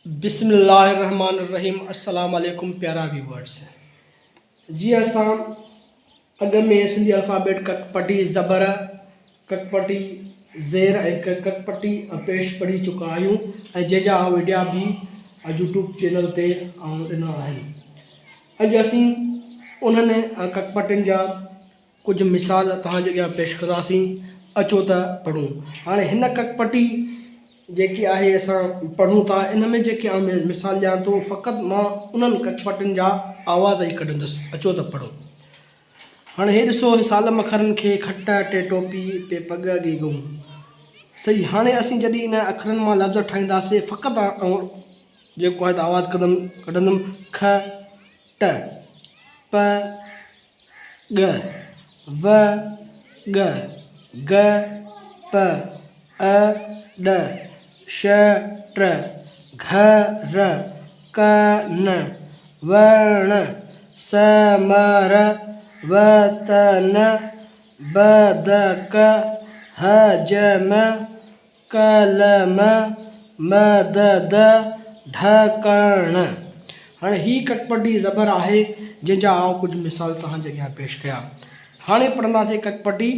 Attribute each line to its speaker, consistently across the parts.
Speaker 1: बिस्मिल्लाहिर्रहमानिर्रहीम। अस्सलाम वालेकुम प्यारा व्यूवर्स। जी असां अॻ में सिंधी अल्फ़ाबेट ककपटी ज़बर ककपटी ज़ेर ऐं ककपटी पेश पढ़ी चुका आहियूं ऐं जंहिंजा वीडिया बि यूट्यूब चैनल ते ॾिना आहिनि। अॼु असीं उन्हनि ककपटियुनि जा कुझु मिसाल तव्हांजे अॻियां पेश कंदासीं। अचो त पढ़ूं। हाणे हिन ककपटी जेकी आहे असां पढ़ूं था, इन में जेके मिसाल ॾियां थो, फ़क़ति मां उन्हनि ककपटियुनि जा आवाज़ ई कढंदुसि। अचो त पढ़ूं। हाणे हे ॾिसो, साल मखरनि खे खट टे टोपी पे पग गी गुम। सही। हाणे असीं जॾहिं इन अखरनि मां लफ़्ज़ ठाहींदासीं, फ़क़ति जेको आहे त आवाज़ कढंदुमि। ख ट प ग व ग ग प अ ड श ट घ र क न वण समर वतन बदक हजम कलम मदद ढकण। हाणे ही ककपटी ज़बर आहे जंहिंजा आउं कुझु मिसाल तव्हांजे अॻियां पेश कया। हाणे पढ़ंदासीं ककपटी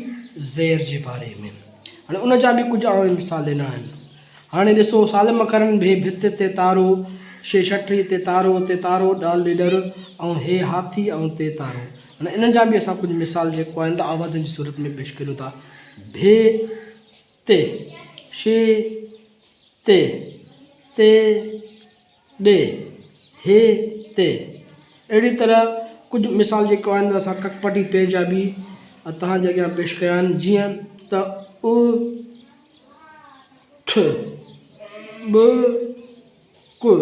Speaker 1: ज़ेर जे बारे में। हाणे उन जा बि कुझु आउं मिसाल ॾिना आहिनि। हाणे ॾिसो, साल मखरनि भे भित ते तारो, शे छटी ते तारो ॾाल लीडर ऐं हे हाथी ऐं ते तारो। हाणे इन्हनि जा बि असां कुझु मिसाल जेको आहिनि त आवाज़नि जी सूरत में पेश करियूं था। भे ते शे ते ॾे हे ते। अहिड़ी तरह कुझु मिसाल जेको आहिनि असां ककपटी पे जा बि तव्हांजे अॻियां पेश कया आहिनि। जीअं त उठ ब कु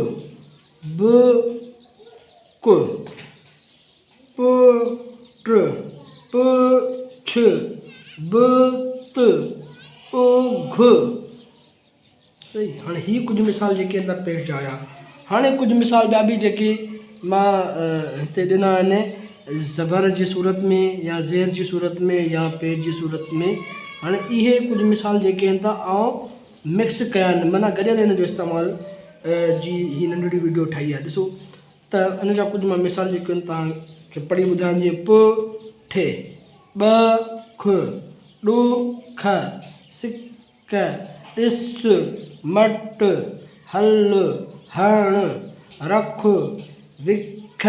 Speaker 1: पुट पुछ बुत उघ। सही। हाणे ही कुझु मिसाल जेके अंदरि पेश जा हुया। हाणे कुझु मिसाल ॿिया बि जेके मां हिते ॾिना आहिनि, ज़बर जी सूरत में या ज़ेर जी सूरत में या पेज जी सूरत में। हाणे इहे कुझु मिसाल जेके आहिनि त आउं मिक्स कया आहिनि, माना गॾियल हिन जो इस्तेमालु जी ही नंढड़ी वीडियो ठाही आहे। ॾिसो त इन जा कुझु मां मिसाल जेके आहिनि तव्हांखे पढ़ी ॿुधायां। जीअं पुठे ॿ ख ॾुख सिक ॾिस मट हल हण रख विख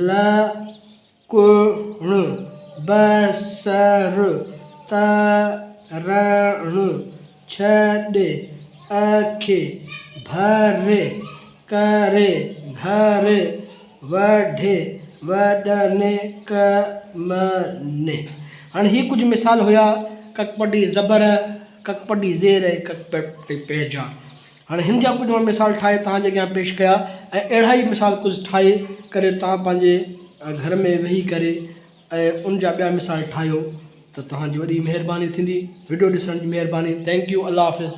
Speaker 1: लकुण बसर तरण छॾे अखे भरे करे घरे वढे वॾने कमने। हाणे ही कुझु मिसाल हुया ककपटी ज़बर ककपटी ज़ेर ऐं ककपटी पे जा। हाणे हिन जा कुझु मां मिसाल ठाहे तव्हांजे अॻियां पेश कया ऐं अहिड़ा ई मिसाल कुझु ठाहे करे तव्हां पंहिंजे घर में वेही करे ऐं उन जा ॿिया मिसाल ठाहियो त तव्हांजी वॾी महिरबानी थींदी। वीडियो ॾिसण जी महिरबानी। Thank U. अल्लाह हाफ़िज़।